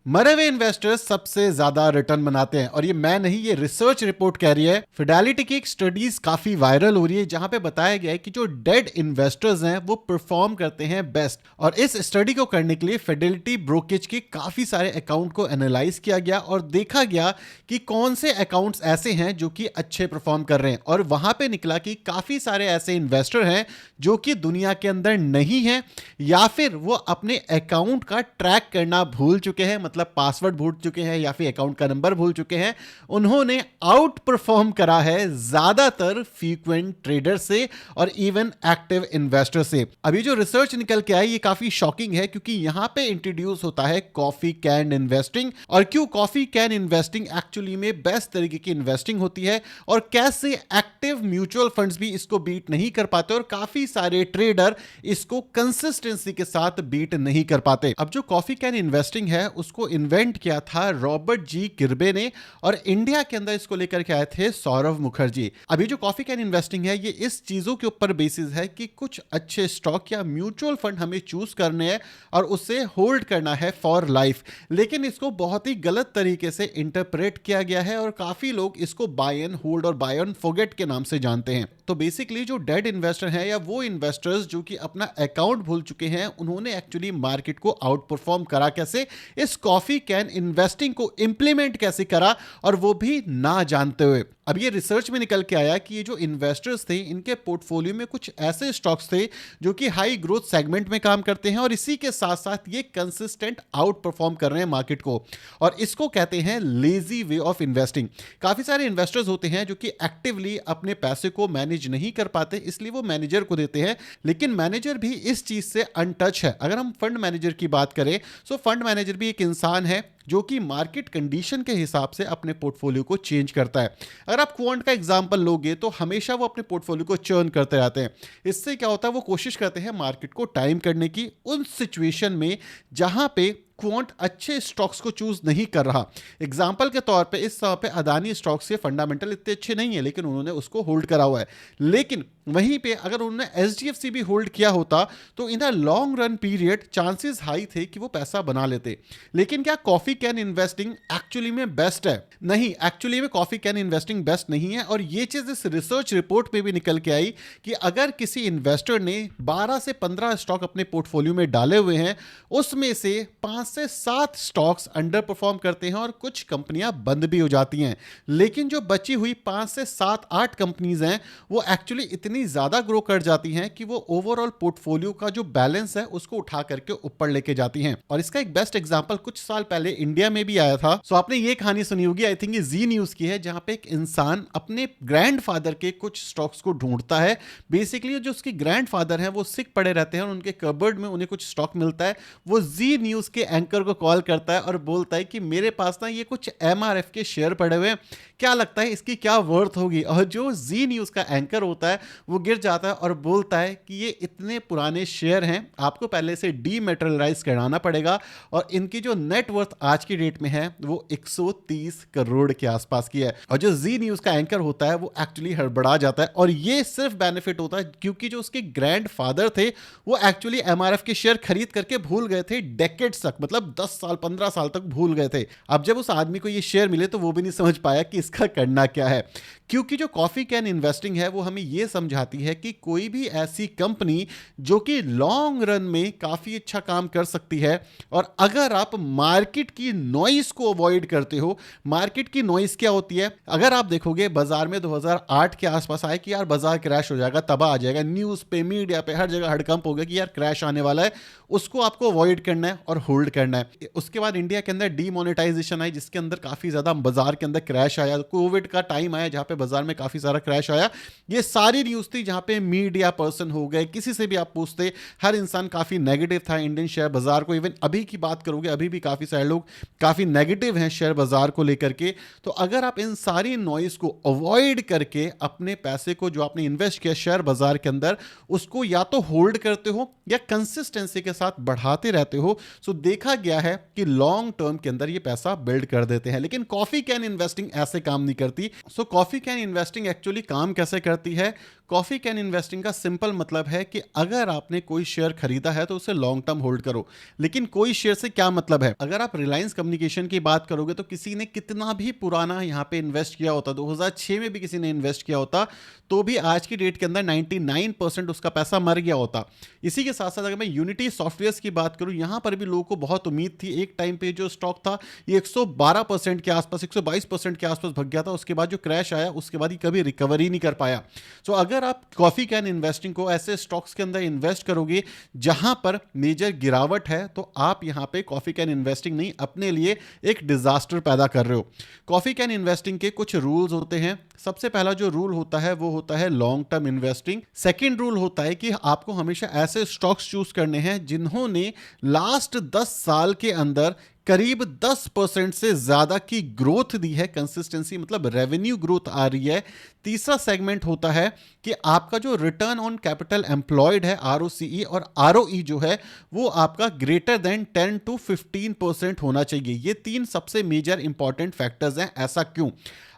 मरे हुए इन्वेस्टर्स सबसे ज्यादा रिटर्न बनाते हैं और ये मैं नहीं, ये रिसर्च रिपोर्ट कह रही है। फिडेलिटी की एक स्टडीज काफी वायरल हो रही है जहां पे बताया गया है कि जो डेड इन्वेस्टर्स हैं वो परफॉर्म करते हैं बेस्ट। और इस स्टडी को करने के लिए फिडेलिटी ब्रोकेज के काफी सारे अकाउंट को एनालाइज किया गया और देखा गया कि कौन से अकाउंट्स ऐसे हैं जो कि अच्छे परफॉर्म कर रहे हैं। और वहां पे निकला कि काफी सारे ऐसे इन्वेस्टर हैं जो कि दुनिया के अंदर नहीं है, या फिर वो अपने अकाउंट का ट्रैक करना भूल चुके हैं, मतलब पासवर्ड भूल चुके हैं या फिर अकाउंट का नंबर भूल चुके हैं। उन्होंने आउट परफॉर्म करा है ज्यादातर फ्रीक्वेंट ट्रेडर से और इवन एक्टिव इन्वेस्टर से। अभी जो रिसर्च निकल के आई ये काफी शॉकिंग है, क्योंकि यहां पे इंट्रोड्यूस होता है कॉफी कैन इन्वेस्टिंग, और क्यों कॉफी कैन इन्वेस्टिंग एक्चुअली में बेस्ट तरीके की इन्वेस्टिंग होती है, और कैसे एक्टिव म्यूचुअल फंड्स भी इसको बीट नहीं कर पाते और काफी सारे ट्रेडर इसको कंसिस्टेंसी के साथ बीट नहीं कर पाते। अब जो कॉफी कैन इन्वेस्टिंग है उसको इन्वेंट किया था रॉबर्ट जी किर्बे ने, और इंडिया के अंदर इसको लेकर के आए थे सौरभ मुखर्जी। अभी जो कॉफी कैन इन्वेस्टिंग है ये इस चीजों के ऊपर बेसिस है कि कुछ अच्छे स्टॉक या म्यूचुअल फंड हमें चूज करने हैं और उसे होल्ड करना है फॉर लाइफ। लेकिन इसको बहुत ही गलत तरीके से इंटरप्रेट किया गया है और काफी लोग इसको बाय एंड होल्ड और बाय एंड फॉरगेट के नाम से जानते हैं। तो बेसिकली जो डेड इन्वेस्टर हैं या वो इन्वेस्टर्स जो कि अपना अकाउंट भूल चुके हैं, उन्होंने एक्चुअली मार्केट को आउट परफॉर्म करा कैसे, इस कॉफी कैन इन्वेस्टिंग को इंप्लीमेंट कैसे करा, और वो भी ना जानते हुए। अब ये रिसर्च में निकल के आया कि ये जो इन्वेस्टर्स थे इनके पोर्टफोलियो में कुछ ऐसे स्टॉक्स थे जो कि हाई ग्रोथ सेगमेंट में काम करते हैं और इसी के साथ साथ ये कंसिस्टेंट आउट परफॉर्म कर रहे हैं मार्केट को, और इसको कहते हैं लेजी वे ऑफ इन्वेस्टिंग। काफी सारे इन्वेस्टर्स होते हैं जो कि एक्टिवली अपने पैसे को मैनेज नहीं कर पाते, इसलिए वो मैनेजर को देते हैं, लेकिन मैनेजर भी इस चीज से अनटच है। अगर हम फंड मैनेजर की बात करें तो फंड मैनेजर भी एक इंसान है जो कि मार्केट कंडीशन के हिसाब से अपने पोर्टफोलियो को चेंज करता है। अगर आप क्वांट का एग्जांपल लोगे तो हमेशा वो अपने पोर्टफोलियो को चर्न करते रहते हैं। इससे क्या होता है, वो कोशिश करते हैं मार्केट को टाइम करने की उन सिचुएशन में जहां पे क्वांट अच्छे स्टॉक्स को चूज नहीं कर रहा। एग्जांपल के तौर पे इस समय पे अदानी स्टॉक्स के फंडामेंटल इतने अच्छे नहीं है, लेकिन उन्होंने उसको होल्ड करा हुआ है। लेकिन वहीं पे अगर उन्होंने एचडीएफसी भी होल्ड किया होता तो in a long run period chances high थे कि वो पैसा बना लेते। लेकिन क्या कॉफी कैन इन्वेस्टिंग एक्चुअली में बेस्ट है? नहीं, एक्चुअली में कॉफी कैन इन्वेस्टिंग बेस्ट नहीं है। और ये चीज इस रिसर्च रिपोर्ट में भी निकल के आई कि अगर किसी इन्वेस्टर ने 12 से 15 स्टॉक अपने पोर्टफोलियो में डाले हुए हैं, उसमें से 5 से 7 स्टॉक्स अंडर परफॉर्म करते हैं और कुछ कंपनियां बंद भी हो जाती हैं। लेकिन जो बची हुई 5 से 7 8 कंपनीज हैं वो एक्चुअली इतनी ज्यादा ग्रो कर जाती हैं कि वो ओवरऑल पोर्टफोलियो का जो बैलेंस है उसको उठा करके ऊपर लेके जाती हैं। और इसका एक बेस्ट एग्जांपल कुछ साल पहले इंडिया में भी आया था। सो आपने ये कहानी सुनी होगी, आई थिंक ये जी न्यूज की है, जहां पे एक इंसान अपने ग्रैंडफादर के कुछ स्टॉक्स को ढूंढता है। बेसिकली जो उसके ग्रैंडफादर हैं वो सिक पड़े रहते हैं और उनके कबर्ड में उन्हें कुछ स्टॉक मिलता है। वो जी न्यूज के एंकर को कॉल करता है और बोलता है कि मेरे पास ना ये कुछ एमआरएफ के शेयर पड़े हुए हैं, क्या लगता है इसकी क्या वर्थ होगी? और जो जी न्यूज का एंकर होता है वो गिर जाता है और बोलता है कि ये इतने पुराने शेयर हैं, आपको पहले से डीमेटेरियलाइज कराना पड़ेगा, और इनकी जो नेट वर्थ आज की डेट में है वो 130 करोड़ के आसपास की है। और जो जी न्यूज का एंकर होता है वो एक्चुअली हड़बड़ा जाता है, और ये सिर्फ बेनिफिट होता है क्योंकि जो उसके ग्रैंडफादर थे वो एक्चुअली एमआरएफ के शेयर खरीद करके भूल गए थे डेकेड्स तक, मतलब 10 साल 15 साल तक भूल गए थे। अब जब उस आदमी को ये शेयर मिले तो वो भी नहीं समझ पाया कि इसका करना क्या है। क्योंकि जो कॉफी कैन इन्वेस्टिंग है वो हमें यह समझाती है कि कोई भी ऐसी कंपनी जो कि लॉन्ग रन में काफी अच्छा काम कर सकती है, और अगर आप मार्केट की नॉइस को अवॉइड करते हो। मार्केट की नॉइस क्या होती है? अगर आप देखोगे बाजार में 2008 के आसपास आए कि यार बाजार क्रैश हो जाएगा, तबाह आ जाएगा, न्यूज पे मीडिया पे हर जगह हड़कंप होगा कि यार क्रैश आने वाला है, उसको आपको अवॉइड करना है और होल्ड करना है। उसके बाद इंडिया के अंदर डीमोनेटाइजेशन आई जिसके अंदर काफी ज्यादा बाजार के अंदर क्रैश आया, कोविड का टाइम आया जहां पे बाजार में काफी सारा क्रैश आया। ये सारी न्यूज थी जहां पे मीडिया पर्सन हो गए, किसी से भी आप पूछते, हर इंसान काफी नेगेटिव था इंडियन शेयर बाजार को। इवन अभी की बात करोगे अभी भी काफी सारे लोग काफी नेगेटिव हैं शेयर बाजार को लेकर के। तो अगर आप इन सारी नॉइस को अवॉइड करके अपने पैसे को जो आपने इन्वेस्ट किया शेयर बाजार के अंदर उसको या तो होल्ड करते हो या कंसिस्टेंसी के साथ बढ़ाते रहते हो, सो देखा गया है कि लॉन्ग टर्म के अंदर ये पैसा बिल्ड कर देते हैं। लेकिन कॉफी कैन इन्वेस्टिंग ऐसे काम नहीं करती। सो कॉफी कैन इन्वेस्टिंग एक्चुअली काम कैसे करती है? कॉफी कैन इन्वेस्टिंग का सिंपल मतलब है कि अगर आपने कोई शेयर खरीदा है तो उसे लॉन्ग टर्म होल्ड करो। लेकिन कोई शेयर से क्या मतलब है? अगर आप रिलायंस कम्युनिकेशन की बात करोगे तो किसी ने कितना भी पुराना यहां पे इन्वेस्ट किया होता, 2006 में भी किसी ने इन्वेस्ट किया होता, तो भी आज की डेट के अंदर 99% उसका पैसा मर गया होता। इसी के साथ साथ अगर मैं यूनिटी सॉफ्टवेयर की बात करूं, यहां पर भी लोगों को बहुत उम्मीद थी। एक टाइम पे जो स्टॉक था ये 112% के आसपास, 122% के आसपास भाग गया था। उसके बाद जो क्रैश आया उसके बाद ये कभी रिकवरी नहीं कर पाया। सो अगर आप कॉफी कैन इन्वेस्टिंग को ऐसे स्टॉक्स के अंदर इन्वेस्ट करोगे जहां पर मेजर गिरावट है, तो आप यहां पे कॉफी कैन इन्वेस्टिंग नहीं, अपने लिए एक डिजास्टर पैदा कर रहे हो। कॉफी कैन इन्वेस्टिंग के कुछ रूल्स होते हैं। सबसे पहला जो रूल होता है वो होता है long term investing. Second rule होता है कि आपको हमेशा ऐसे स्टॉक्स चूज करने हैं जिन्होंने लास्ट 10 साल के अंदर करीब 10% से ज्यादा की ग्रोथ दी है, कंसिस्टेंसी मतलब रेवेन्यू ग्रोथ आ रही है। तीसरा सेगमेंट होता है कि आपका जो रिटर्न ऑन कैपिटल एम्प्लॉयड है, आरओसीई और आरओई जो है वो आपका ग्रेटर देन 10 to 15% होना चाहिए। ये तीन सबसे मेजर इंपॉर्टेंट फैक्टर्स हैं। ऐसा क्यों?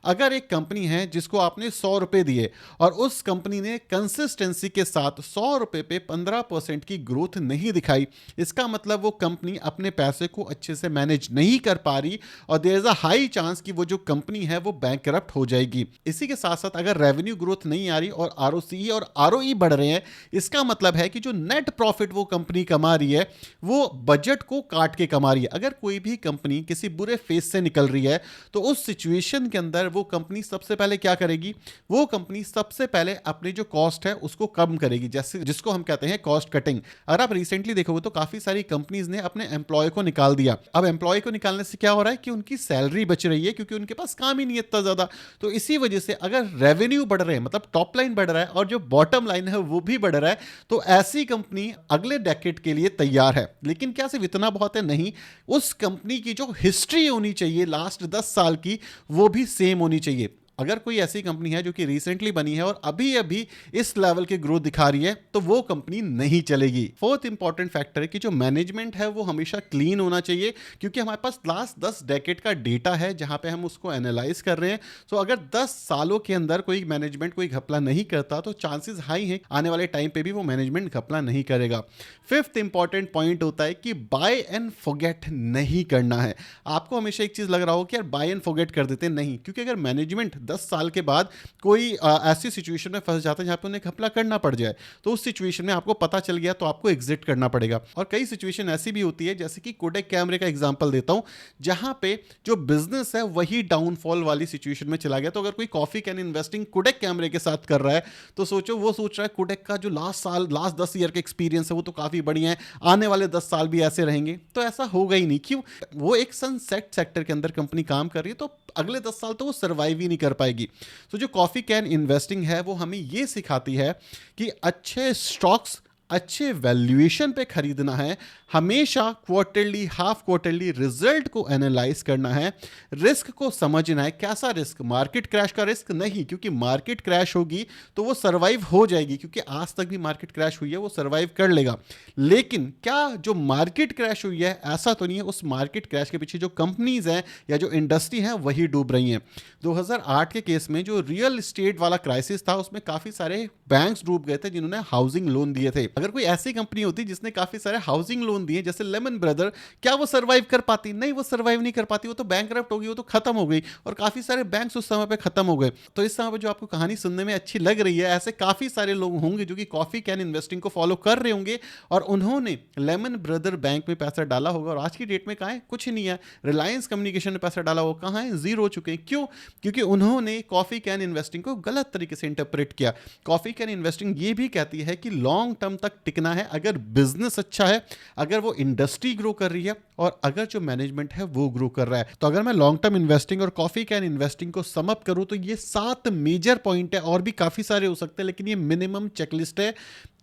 अगर एक कंपनी है जिसको आपने 100 रुपए दिए और उस कंपनी ने कंसिस्टेंसी के साथ 100 रुपए पे 15% की ग्रोथ नहीं दिखाई, इसका मतलब वो कंपनी अपने पैसे को अच्छे से मैनेज नहीं कर पा रही और there is a high chance कि वो जो कंपनी है वो बैंकरप्ट हो जाएगी। इसी के साथ साथ अगर रेवेन्यू ग्रोथ नहीं आ रही और आरओसीई और आरओई बढ़ रहे हैं, इसका मतलब है कि जो नेट प्रॉफिट वो कंपनी कमा रही है वो बजट को काट के कमा रही है। अगर कोई भी कंपनी किसी बुरे फेज से निकल रही है तो उस सिचुएशन के अंदर वो कंपनी सबसे पहले क्या करेगी? वो कंपनी सबसे पहले अपनी जो कॉस्ट है उसको कम करेगी, जैसे जिसको हम कहते हैं कॉस्ट कटिंग। अगर आप रिसेंटली देखोगे तो काफी सारी कंपनीज ने अपने एम्प्लॉय को निकाल दिया। अब एम्प्लॉय को निकालने से क्या हो रहा है कि उनकी सैलरी बच रही है क्योंकि उनके पास काम ही नहीं है इतना ज्यादा। तो इसी वजह से अगर रेवेन्यू बढ़ रहे हैं, मतलब टॉप लाइन बढ़ रहा है और जो बॉटम लाइन है वो भी बढ़ रहा है, तो ऐसी कंपनी अगले डेकेड के लिए तैयार है। लेकिन क्या सिर्फ इतना बहुत है? नहीं, उस कंपनी की जो हिस्ट्री होनी चाहिए लास्ट 10 साल की वो भी सेम होनी चाहिए। अगर कोई ऐसी कंपनी है जो कि रिसेंटली बनी है और अभी अभी इस लेवल की ग्रोथ दिखा रही है तो वो कंपनी नहीं चलेगी। फोर्थ इंपॉर्टेंट फैक्टर है कि जो मैनेजमेंट है वो हमेशा क्लीन होना चाहिए, क्योंकि हमारे पास लास्ट 10 डेकेड का डेटा है जहां पे हम उसको एनालाइज कर रहे हैं। सो अगर 10 सालों के अंदर कोई मैनेजमेंट कोई घपला नहीं करता तो चांसेस हाई है आने वाले टाइम पे भी वो मैनेजमेंट घपला नहीं करेगा। फिफ्थ इंपॉर्टेंट पॉइंट होता है कि बाय एंड फॉरगेट नहीं करना है। आपको हमेशा एक चीज लग रहा हो कि यार बाय एंड फॉरगेट कर देते, नहीं, क्योंकि अगर मैनेजमेंट 10 साल के बाद कोई ऐसी सिचुएशन में फंस जाता है जहां पे उन्हें घपला करना पड़ जाए, तो उस सिचुएशन में आपको पता चल गया तो आपको एग्जिट करना पड़ेगा। और कई सिचुएशन ऐसी भी होती है, जैसे कि कोडेक कैमरे का एग्जांपल देता हूं, जहां पे जो बिजनेस है वही डाउनफॉल वाली सिचुएशन में चला गया। तो अगर कोई कॉफी कैन इन्वेस्टिंग कोडेक कैमरे के साथ कर रहा है तो सोचो वो सोच रहा है कोडेक का जो लास्ट 10 ईयर का एक्सपीरियंस है वो तो काफी बढ़िया है, आने वाले 10 साल भी ऐसे रहेंगे। तो ऐसा होगा ही नहीं। क्यों? वो एक सनसेट सेक्टर के अंदर कंपनी काम कर रही है, तो अगले 10 साल तो वो सर्वाइव ही नहीं कर पाएगी। तो जो कॉफी कैन इन्वेस्टिंग है वो हमें ये सिखाती है कि अच्छे स्टॉक्स अच्छे वैल्यूएशन पे खरीदना है, हमेशा क्वार्टरली हाफ क्वार्टरली रिजल्ट को एनालाइज करना है, रिस्क को समझना है। कैसा रिस्क? मार्केट क्रैश का रिस्क नहीं, क्योंकि मार्केट क्रैश होगी तो वो सर्वाइव हो जाएगी, क्योंकि आज तक भी मार्केट क्रैश हुई है, वो सर्वाइव कर लेगा। लेकिन क्या जो मार्केट क्रैश हुई है ऐसा तो नहीं है उस मार्केट क्रैश के पीछे जो कंपनीज हैं या जो इंडस्ट्री है वही डूब रही हैं। 2008 के केस में जो रियल एस्टेट वाला क्राइसिस था उसमें काफी सारे बैंक्स डूब गए थे जिन्होंने हाउसिंग लोन दिए थे। अगर कोई ऐसी कंपनी होती जिसने काफी सारे हाउसिंग लोन दिए जैसे लेमन ब्रदर, क्या वो सर्वाइव कर पाती? नहीं, वो सर्वाइव नहीं कर पाती, वो तो बैंकरप्ट हो गई, वो तो खत्म हो गई। और काफी सारे बैंक्स उस समय पे खत्म हो गए। तो इस समय पे जो आपको कहानी सुनने में अच्छी लग रही है, ऐसे काफी सारे लोग होंगे जो कि कॉफी कैन इन्वेस्टिंग को फॉलो कर रहे होंगे और उन्होंने लेमन ब्रदर बैंक में पैसा डाला होगा और आज की डेट में कहां है? कुछ नहीं है। रिलायंस कम्युनिकेशन में पैसा डाला होगा, कहां है? जीरो हो चुके हैं। क्यों? क्योंकि उन्होंने कॉफी कैन इन्वेस्टिंग को गलत तरीके से इंटरप्रेट किया। कॉफी कैन इन्वेस्टिंग ये भी कहती है कि लॉन्ग टर्म तक टिकना है, अगर बिजनेस अच्छा है, अगर वो इंडस्ट्री ग्रो कर रही है और अगर जो मैनेजमेंट है वो ग्रो कर रहा है। तो अगर मैं लॉन्ग टर्म इन्वेस्टिंग और कॉफी कैन इन्वेस्टिंग को सम अप करूं तो ये 7 मेजर पॉइंट है, और भी काफी सारे हो सकते हैं, लेकिन ये मिनिमम चेकलिस्ट है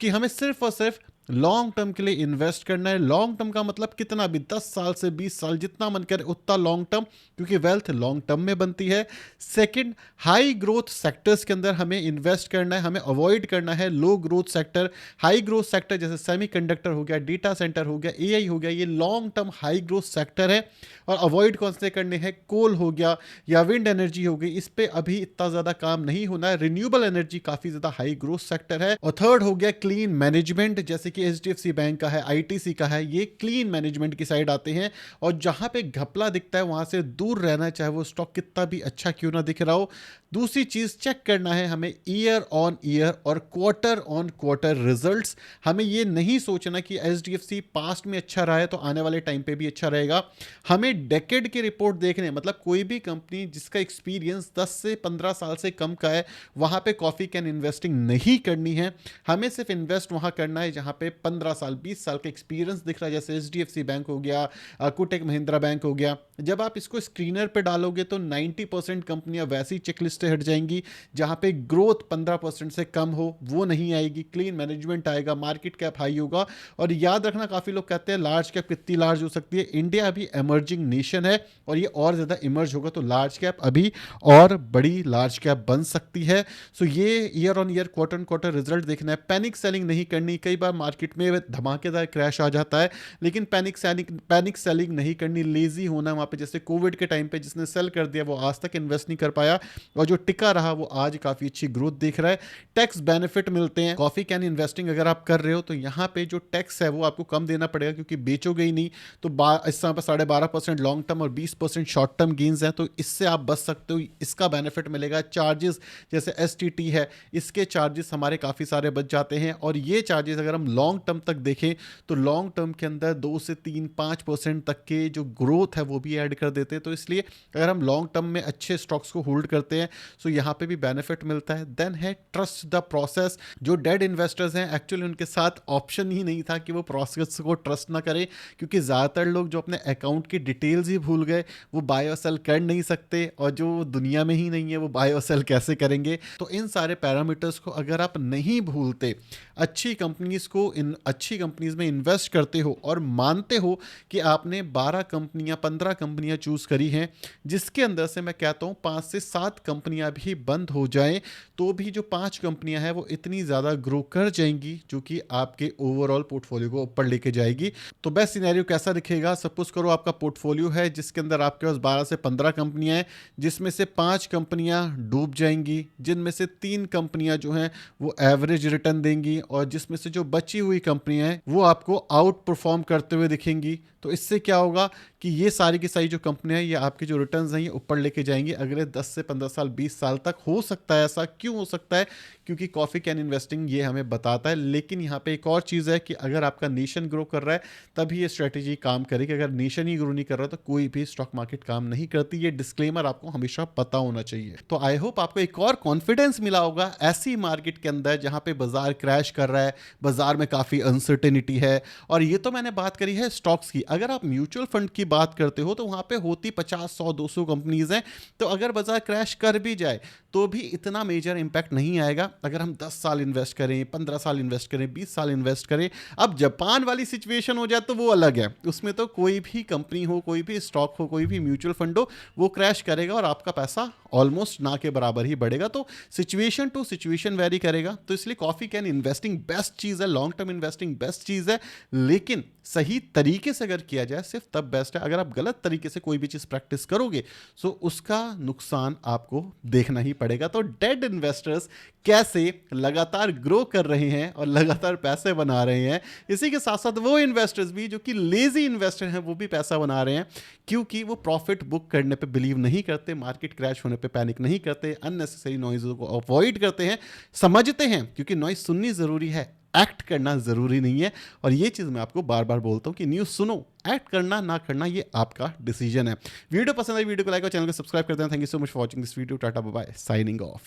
कि हमें सिर्फ और सिर्फ लॉन्ग टर्म के लिए इन्वेस्ट करना है। लॉन्ग टर्म का मतलब कितना भी, 10 साल से 20 साल, जितना मन करे उतना लॉन्ग टर्म, क्योंकि वेल्थ लॉन्ग टर्म में बनती है। सेकंड, हाई ग्रोथ सेक्टर्स के अंदर हमें इन्वेस्ट करना है, हमें अवॉइड करना है low growth sector. High growth sector जैसे सेमीकंडक्टर हो गया, डेटा सेंटर हो गया, एआई हो गया, ये long term high growth sector है। और अवॉइड कौन से करने हैं, कोल हो गया या विंड एनर्जी हो गई, इस पे अभी इतना ज्यादा काम नहीं होना है। रिन्यूएबल एनर्जी काफी ज्यादा हाई ग्रोथ सेक्टर है। और थर्ड हो गया क्लीन मैनेजमेंट, जैसे कि एचडीएफसी बैंक का है, आईटीसी का है, ये क्लीन मैनेजमेंट की साइड आते हैं। और जहां पे घपला दिखता है वहां से दूर रहना, चाहे वो स्टॉक कितना भी अच्छा क्यों ना दिख रहा हो। दूसरी चीज चेक करना है हमें ईयर ऑन ईयर और क्वार्टर ऑन क्वार्टर रिजल्ट्स। हमें ये नहीं सोचना कि एचडीएफसी पास्ट में अच्छा रहा है तो आने वाले टाइम पे भी अच्छा रहेगा। हमें डेकेड की रिपोर्ट देखने, मतलब कोई भी कंपनी जिसका एक्सपीरियंस 10 से 15 साल से कम का है, वहां पे कॉफी कैन इन्वेस्टिंग नहीं करनी है। हमें सिर्फ इन्वेस्ट वहां करना है जहां पे 15 साल 20 साल का एक्सपीरियंस दिख रहा है, जैसे एचडीएफसी बैंक हो गया, कोटक महिंद्रा बैंक हो गया। जब आप इसको स्क्रीनर पे डालोगे तो 90% कंपनियां वैसी चेकलिस्ट से हट जाएंगी जहां पे ग्रोथ 15% से कम हो, वो नहीं आएगी। क्लीन मैनेजमेंट आएगा, मार्केट कैप हाई होगा। और याद रखना, काफी लोग कहते हैं लार्ज कैप कितनी लार्ज हो सकती है, इंडिया अभी इमर्जिंग नेशन है और ये और ज्यादा इमर्ज होगा तो लार्ज कैप अभी और बड़ी लार्ज कैप बन सकती है। सो ये year on year quarter on quarter result देखना है। पैनिक सेलिंग नहीं करनी। कई बार मार्केट में धमाकेदार क्रैश आ जाता है, लेकिन पैनिक सेलिंग नहीं करनी, लेजी होना वहां पे। जैसे कोविड के टाइम पे जिसने सेल कर दिया वो आज तक इन्वेस्ट नहीं कर पाया, और जो टिका रहा वो आज काफी अच्छी ग्रोथ दिख रहा है। टैक्स बेनिफिट मिलते हैं। कॉफी कैन इन्वेस्टिंग अगर आप कर रहे हो तो यहाँ पे जो टैक्स है वो आपको कम देना पड़ेगा, क्योंकि बेचोगे ही नहीं। तो इस समय पर 12.5% लॉन्ग टर्म और 20% शॉर्ट टर्म गेन्स हैं, तो इससे आप बच सकते हो, इसका बेनिफिट मिलेगा। चार्जेस जैसे एसटीटी है, इसके चार्जेस हमारे काफ़ी सारे बच जाते हैं। और ये चार्जेस अगर हम लॉन्ग टर्म तक देखें तो लॉन्ग टर्म के अंदर 2 से 3-5% तक के जो ग्रोथ है वो भी ऐड कर देते हैं। तो इसलिए अगर हम लॉन्ग टर्म में अच्छे स्टॉक्स को होल्ड करते हैं तो यहाँ पे भी बेनिफिट मिलता है। देन है ट्रस्ट द प्रोसेस। जो डेड इन्वेस्टर्स हैं एक्चुअली उनके साथ ऑप्शन ही नहीं था कि वो प्रोसेस को ट्रस्ट ना करें, क्योंकि ज़्यादातर लोग जो अपने अकाउंट की डिटेल्स ही भूल गए वो बाय और सेल कर नहीं सकते, और जो दुनिया में ही नहीं है वो बाय और सेल कैसे करेंगे। तो इन सारे पैरामीटर्स को अगर आप नहीं भूलते, अच्छी कंपनीज को अच्छी कंपनीज में इन्वेस्ट करते हो और मानते हो कि आपने 12 कंपनियां 15 कंपनियां चूज करी हैं, जिसके अंदर से मैं कहता हूं 5 से 7 कंपनियां भी बंद हो जाएं, तो भी जो 5 कंपनियां हैं वो इतनी ज्यादा ग्रो कर जाएंगी जो कि आपके ओवरऑल पोर्टफोलियो को ऊपर लेके जाएगी। तो बेस्ट सिनेरियो कैसा दिखेगा, सपोज करो आपका पोर्टफोलियो है जिसके अंदर आपके पास 12 से 15 कंपनियां हैं, जिसमें से 5 कंपनियां डूब जाएंगी, जिनमें से 3 कंपनियां जो हैं वो एवरेज रिटर्न देंगी, और जिसमें से जो बची हुई कंपनियां हैं वो आपको आउट परफॉर्म करते हुए दिखेंगी। तो इससे क्या होगा कि ये सारी की सारी जो कंपनियां हैं ये आपके जो रिटर्न्स हैं ये ऊपर लेके जाएंगी अगले 10 से 15 साल 20 साल तक। हो सकता है ऐसा, क्यों हो सकता है, क्योंकि कॉफी कैन इन्वेस्टिंग ये हमें बताता है। लेकिन यहाँ पे एक और चीज़ है कि अगर आपका नेशन ग्रो कर रहा है तभी ये स्ट्रेटेजी काम करेगी। अगर नेशन ही ग्रो नहीं कर रहा तो कोई भी स्टॉक मार्केट काम नहीं करती। ये डिस्क्लेमर आपको हमेशा पता होना चाहिए। तो आई होप आपको एक और कॉन्फिडेंस मिला होगा ऐसी मार्केट के अंदर जहां पे बाजार क्रैश कर रहा है, बाजार में काफ़ी अनसर्टेनिटी है। और ये तो मैंने बात करी है स्टॉक्स की। अगर आप म्यूचुअल फंड की बात करते हो तो वहां पे होती 50, 100, 200 कंपनीज हैं। तो अगर बाजार क्रैश कर भी जाए तो भी इतना मेजर इंपैक्ट नहीं आएगा अगर हम 10 साल इन्वेस्ट करें, 15 साल इन्वेस्ट करें, 20 साल इन्वेस्ट करें। अब जापान वाली सिचुएशन हो जाए तो वो अलग है। उसमें तो कोई भी कंपनी हो, कोई भी स्टॉक हो, कोई भी म्यूचुअल फंड हो, वो क्रैश करेगा और आपका पैसा ऑलमोस्ट ना के बराबर ही बढ़ेगा। तो सिचुएशन टू सिचुएशन वेरी करेगा। तो इसलिए कॉफी कैन इन्वेस्टिंग बेस्ट चीज़ है, लॉन्ग टर्म इन्वेस्टिंग बेस्ट चीज़ है, लेकिन सही तरीके से अगर किया जाए सिर्फ तब बेस्ट है। अगर आप गलत तरीके से कोई भी चीज़ प्रैक्टिस करोगे तो उसका नुकसान आपको देखना ही पड़ेगा। तो डेड इन्वेस्टर्स कैसे लगातार ग्रो कर रहे हैं और लगातार पैसे बना रहे हैं, इसी के साथ साथ वो इन्वेस्टर्स भी जो कि लेजी इन्वेस्टर हैं वो भी पैसा बना रहे हैं, क्योंकि वो प्रॉफिट बुक करने पे बिलीव नहीं करते, मार्केट क्रैश होने पे पैनिक नहीं करते, अननेसेसरी नॉइज़ को अवॉइड करते हैं, समझते हैं क्योंकि नॉइज़ सुननी ज़रूरी है, एक्ट करना ज़रूरी नहीं है। और ये चीज़ मैं आपको बार बार बोलता हूँ कि न्यूज़ सुनो, एक्ट करना ना करना ये आपका डिसीजन है। वीडियो पसंद आई वीडियो को लाइक और चैनल को सब्सक्राइब कर देना। Thank you so much for watching this video. Tata bye bye, signing of.